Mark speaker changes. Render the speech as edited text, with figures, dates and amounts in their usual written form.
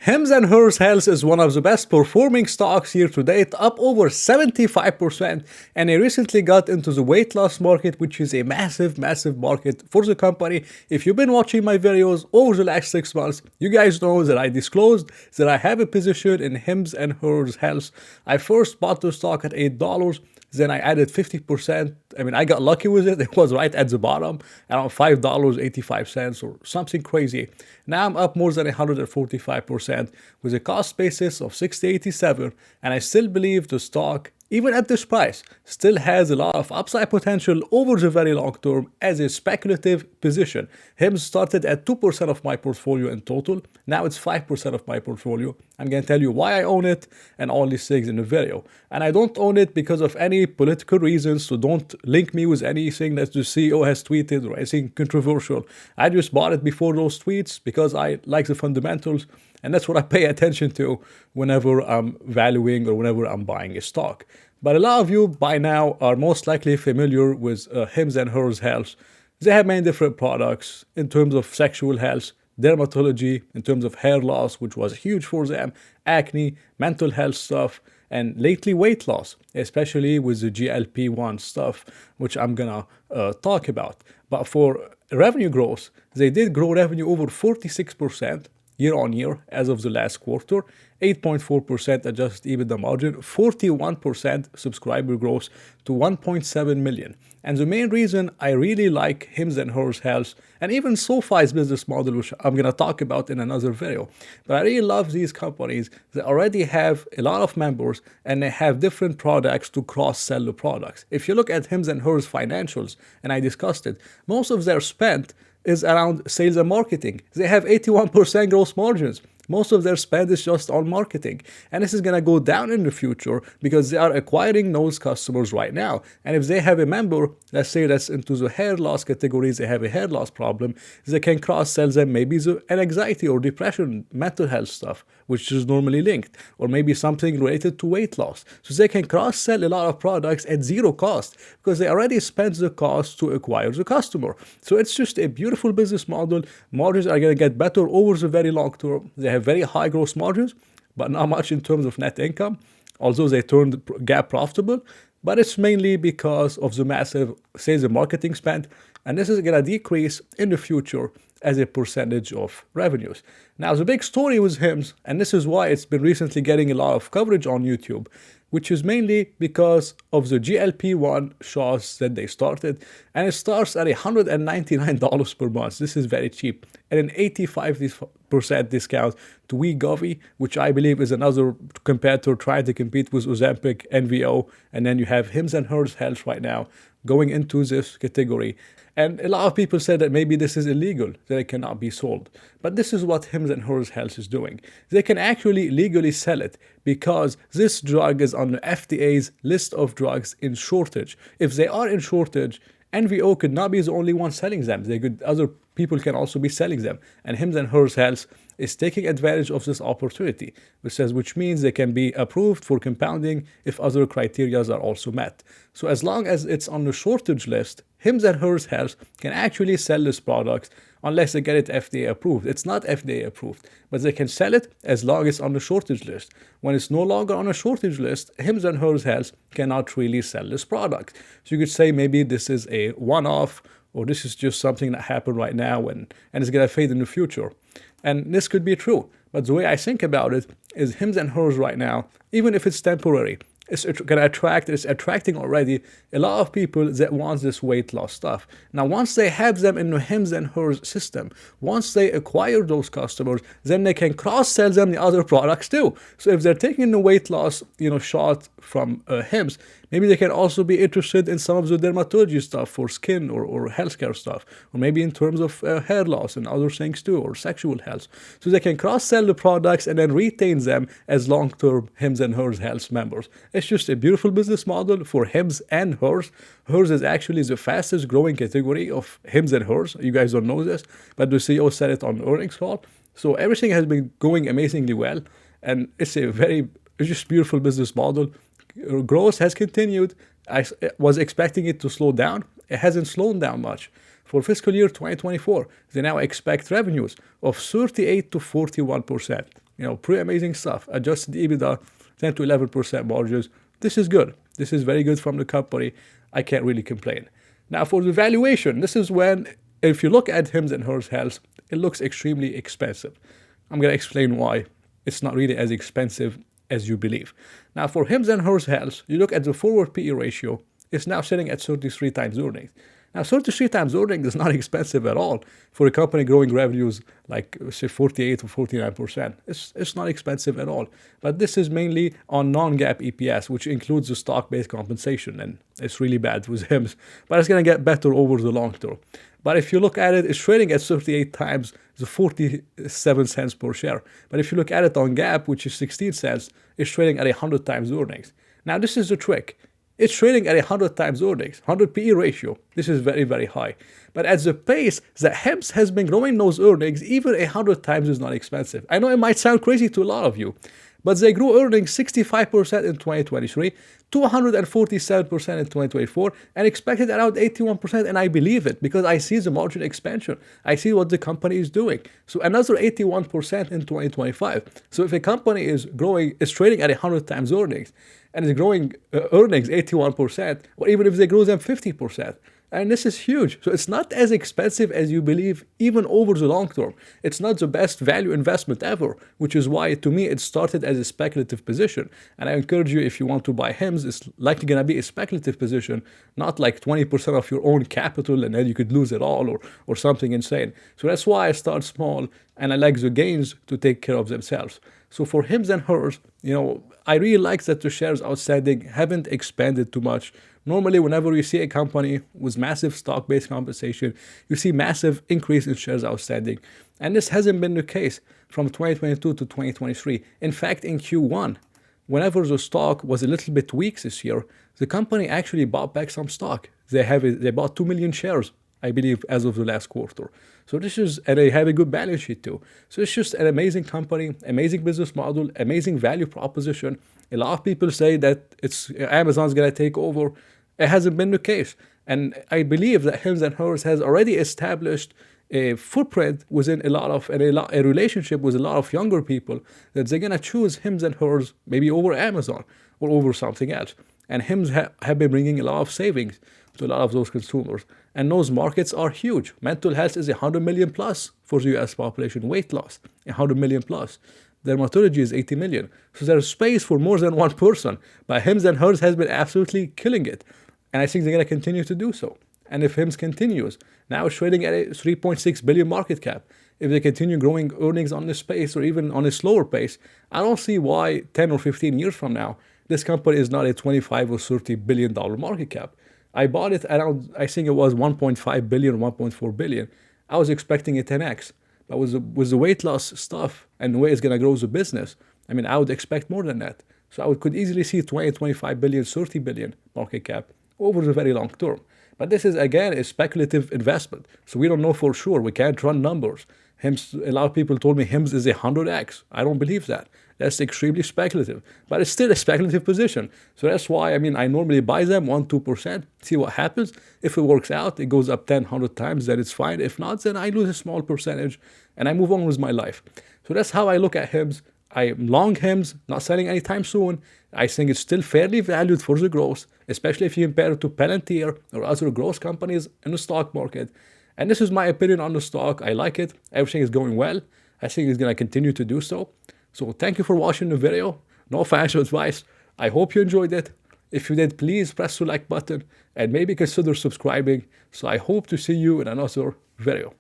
Speaker 1: HIMS and Hers Health is one of the best performing stocks year to date, up over 75%, and I recently got into the weight loss market, which is a massive market for the company. If you've been watching my videos over the last 6 months, you guys know that I disclosed that I have a position in HIMS and Hers Health. I first bought the stock at $8. Then I added 50%. I mean, I got lucky with it. It was right at the bottom, around $5.85 or something crazy. Now I'm up more than 145% with a cost basis of $60.87, and I still believe the stock, even at this price, still has a lot of upside potential over the very long term as a speculative position. HIMS started at 2% of my portfolio in total. Now it's 5% of my portfolio. I'm going to tell you why I own it and all these things in the video. And I don't own it because of any political reasons, so don't link me with anything that the CEO has tweeted or anything controversial. I just bought it before those tweets because I like the fundamentals, and that's what I pay attention to whenever I'm valuing or whenever I'm buying a stock. But a lot of you by now are most likely familiar with HIMS and Hers Health. They have many different products in terms of sexual health, dermatology, in terms of hair loss, which was huge for them, acne, mental health stuff, and lately weight loss, especially with the GLP-1 stuff, which I'm gonna talk about. But for revenue growth, they did grow revenue over 46% year on year as of the last quarter, 8.4% adjusted EBITDA margin, 41% subscriber growth to 1.7 million. And the main reason I really like HIMS and Hers Health, and even SoFi's business model, which I'm going to talk about in another video, but I really love these companies that already have a lot of members and they have different products to cross-sell the products. If you look at HIMS and Hers financials, and I discussed it, most of their spend is around sales and marketing. They have 81% gross margins. Most of their spend is just on marketing. And this is going to go down in the future because they are acquiring those customers right now. And if they have a member, let's say that's into the hair loss categories, they have a hair loss problem, they can cross-sell them maybe an anxiety or depression, mental health stuff, which is normally linked, or maybe something related to weight loss. So they can cross-sell a lot of products at zero cost because they already spent the cost to acquire the customer. So it's just a beautiful business model. Margins are going to get better over the very long term. They have very high gross margins, but not much in terms of net income, although they turned GAAP profitable. But it's mainly because of the massive sales and marketing spend, and this is going to decrease in the future as a percentage of revenues. Now, the big story with HIMS, and this is why it's been recently getting a lot of coverage on YouTube, which is mainly because of the GLP-1 shots that they started, and it starts at $199 per month. This is very cheap, and an 85% discount to Wegovy, which I believe is another competitor trying to compete with Ozempic, NVO, and then you have HIMS and Hers Health right now going into this category. And a lot of people said that maybe this is illegal, that it cannot be sold. But this is what HIMS and Hers Health is doing. They can actually legally sell it because this drug is on the FDA's list of drugs in shortage. If they are in shortage, NVO could not be the only one selling them. Other people can also be selling them. And HIMS and Hers Health is taking advantage of this opportunity, which means they can be approved for compounding if other criteria are also met. So as long as it's on the shortage list, HIMS and Hers Health can actually sell this product unless they get it FDA approved. It's not FDA approved, but they can sell it as long as it's on the shortage list. When it's no longer on a shortage list, HIMS and Hers Health cannot really sell this product. So you could say maybe this is a one-off, or this is just something that happened right now and it's going to fade in the future. And this could be true. But the way I think about it is HIMS and Hers right now, even if it's temporary, it's attracting already a lot of people that want this weight loss stuff. Now, once they have them in the HIMS and Hers system, once they acquire those customers, then they can cross-sell them the other products too. So if they're taking the weight loss, shot from HIMS, maybe they can also be interested in some of the dermatology stuff for skin or healthcare stuff, or maybe in terms of hair loss and other things too, or sexual health. So they can cross-sell the products and then retain them as long-term HIMS and Hers Health members. It's just a beautiful business model for HIMS and Hers. Hers is actually the fastest growing category of HIMS and Hers. You guys don't know this, but the CEO said it on the earnings call. So everything has been going amazingly well, and it's just beautiful business model. Growth has continued. I was expecting it to slow down. It hasn't slowed down much. For fiscal year 2024, they now expect revenues of 38 to 41%. pretty amazing stuff. Adjusted EBITDA, 10 to 11% margins. This is good. This is very good from the company. I can't really complain. Now for the valuation, this is when, if you look at HIMS and HERS Health, it looks extremely expensive. I'm going to explain why it's not really as expensive as you believe. Now for HIMS and HERS Health, you look at the forward PE ratio, it's now sitting at 33 times earnings. Now 33 times earnings is not expensive at all for a company growing revenues like say 48 or 49%. It's not expensive at all. But this is mainly on non-GAAP EPS, which includes the stock-based compensation, and it's really bad with HIMS. But it's going to get better over the long term. But if you look at it, it's trading at 38 times the 47 cents per share. But if you look at it on GAAP, which is 16 cents, it's trading at 100 times earnings. Now this is the trick. It's trading at 100 times earnings, 100 PE ratio. This is very, very high. But at the pace that HIMS has been growing those earnings, even 100 times is not expensive. I know it might sound crazy to a lot of you, but they grew earnings 65% in 2023, 247% in 2024, and expected around 81%. And I believe it because I see the margin expansion. I see what the company is doing. So another 81% in 2025. So if a company is growing, is trading at 100 times earnings, and is growing earnings 81%, or even if they grow them 50%. And this is huge. So it's not as expensive as you believe, even over the long term. It's not the best value investment ever, which is why, to me, it started as a speculative position. And I encourage you, if you want to buy HIMS, it's likely going to be a speculative position, not like 20% of your own capital, and then you could lose it all or something insane. So that's why I start small, and I like the gains to take care of themselves. So for HIMS and HERS, I really like that the shares outstanding haven't expanded too much. Normally, whenever you see a company with massive stock-based compensation, you see massive increase in shares outstanding. And this hasn't been the case from 2022 to 2023. In fact, in Q1, whenever the stock was a little bit weak this year, the company actually bought back some stock. They bought 2 million shares, I believe, as of the last quarter. So and they have a good balance sheet too. So it's just an amazing company, amazing business model, amazing value proposition. A lot of people say that Amazon's going to take over. It hasn't been the case. And I believe that HIMS and HERS has already established a footprint within a relationship with a lot of younger people that they're going to choose HIMS and HERS maybe over Amazon or over something else. And HIMS have been bringing a lot of savings to a lot of those consumers. And those markets are huge. Mental health is 100 million plus for the US population. Weight loss, 100 million plus. Dermatology is 80 million. So there's space for more than one person. But HIMS and HERS has been absolutely killing it. And I think they're going to continue to do so. And if HIMS continues, now it's trading at a 3.6 billion market cap. If they continue growing earnings on this pace or even on a slower pace, I don't see why 10 or 15 years from now, this company is not a 25 or 30 billion dollar market cap. I bought it around, I think it was 1.5 billion, 1.4 billion. I was expecting a 10x. But with the weight loss stuff and the way it's going to grow the business, I would expect more than that. So I could easily see 20, 25 billion, 30 billion market cap over the very long term. But this is, again, a speculative investment. So we don't know for sure. We can't run numbers. HIMS, a lot of people told me HIMS is 100x. I don't believe that. That's extremely speculative. But it's still a speculative position. So that's why, I normally buy them 1-2%, see what happens. If it works out, it goes up 10, 100 times, then it's fine. If not, then I lose a small percentage and I move on with my life. So that's how I look at HIMS. I'm long HIMS, not selling anytime soon. I think it's still fairly valued for the growth, especially if you compare it to Palantir or other growth companies in the stock market. And this is my opinion on the stock. I like it. Everything is going well. I think it's going to continue to do so. So thank you for watching the video. No financial advice. I hope you enjoyed it. If you did, please press the like button and maybe consider subscribing. So I hope to see you in another video.